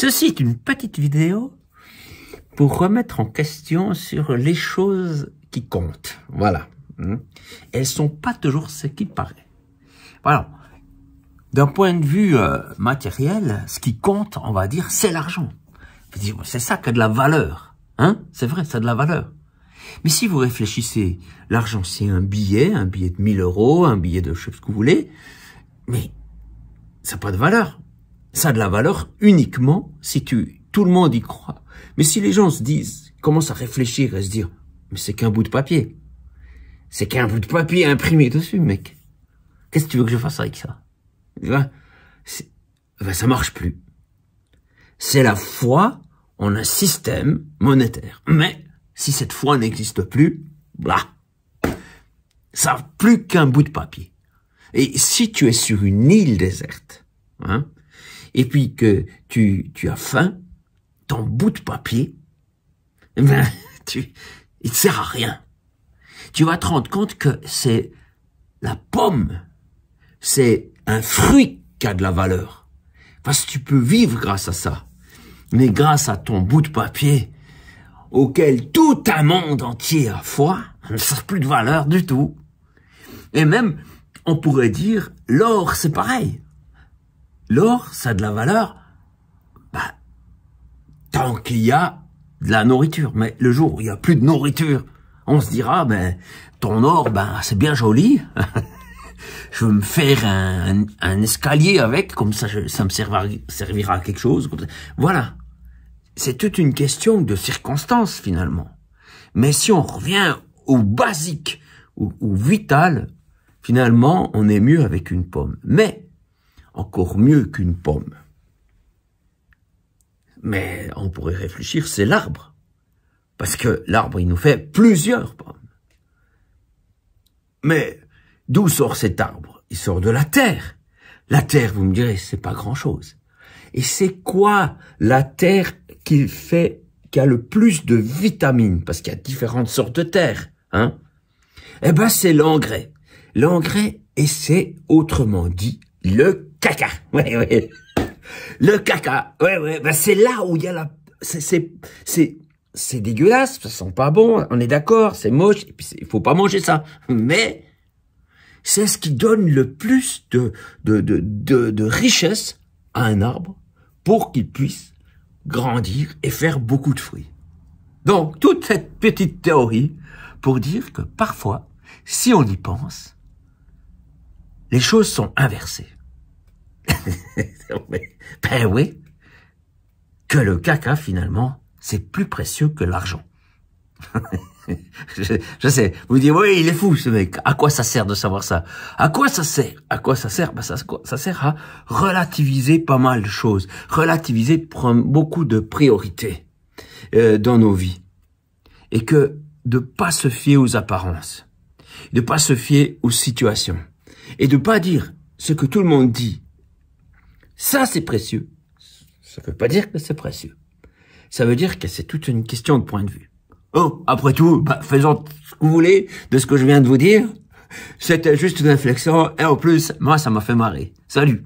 Ceci est une petite vidéo pour remettre en question sur les choses qui comptent. Voilà. Elles sont pas toujours ce qu'il paraît. Voilà. D'un point de vue matériel, ce qui compte, on va dire, c'est l'argent. C'est ça qui a de la valeur. Hein? C'est vrai, ça a de la valeur. Mais si vous réfléchissez, l'argent c'est un billet de 1000 €, un billet de je sais ce que vous voulez, mais ça n'a pas de valeur. Ça a de la valeur uniquement si tout le monde y croit. Mais si les gens se disent, commencent à réfléchir et se dire, mais c'est qu'un bout de papier. C'est qu'un bout de papier imprimé dessus, mec. Qu'est-ce que tu veux que je fasse avec ça? Ça marche plus. C'est la foi en un système monétaire. Mais si cette foi n'existe plus, ça n'a plus qu'un bout de papier. Et si tu es sur une île déserte, hein, et puis que tu as faim, ton bout de papier, il te sert à rien. Tu vas te rendre compte que c'est la pomme, c'est un fruit qui a de la valeur. Parce que tu peux vivre grâce à ça. Mais grâce à ton bout de papier, auquel tout un monde entier a foi, ça n'a plus de valeur du tout. Et même, on pourrait dire, l'or, c'est pareil. L'or, ça a de la valeur, tant qu'il y a de la nourriture. Mais le jour où il n'y a plus de nourriture, on se dira, ton or, c'est bien joli. Je veux me faire un escalier avec, comme ça, ça me servira à quelque chose. Comme ça. Voilà. C'est toute une question de circonstances, finalement. Mais si on revient au basique, au vital, finalement, on est mieux avec une pomme. Mais, encore mieux qu'une pomme. Mais on pourrait réfléchir, c'est l'arbre. Parce que l'arbre, il nous fait plusieurs pommes. Mais d'où sort cet arbre? Il sort de la terre. La terre, vous me direz, c'est pas grand-chose. Et c'est quoi la terre qui a le plus de vitamines? Parce qu'il y a différentes sortes de terre, hein? C'est l'engrais. L'engrais, et c'est autrement dit le caca. Ouais. Le caca. Ouais. C'est là où il y a c'est dégueulasse, ça sent pas bon, on est d'accord, c'est moche, et puis il faut pas manger ça. Mais c'est ce qui donne le plus de richesse à un arbre pour qu'il puisse grandir et faire beaucoup de fruits. Donc, toute cette petite théorie pour dire que parfois, si on y pense, les choses sont inversées. Oui, que le caca, finalement, c'est plus précieux que l'argent. je sais, vous dites, oui, il est fou, ce mec. À quoi ça sert de savoir ça? À quoi ça sert? Ça sert à relativiser pas mal de choses. Relativiser, prendre beaucoup de priorités dans nos vies. Et que de pas se fier aux apparences. De pas se fier aux situations. Et de pas dire ce que tout le monde dit. Ça, c'est précieux. Ça veut pas dire que c'est précieux. Ça veut dire que c'est toute une question de point de vue. Oh, après tout, faisons ce que vous voulez de ce que je viens de vous dire. C'était juste une réflexion et en plus, moi, ça m'a fait marrer. Salut!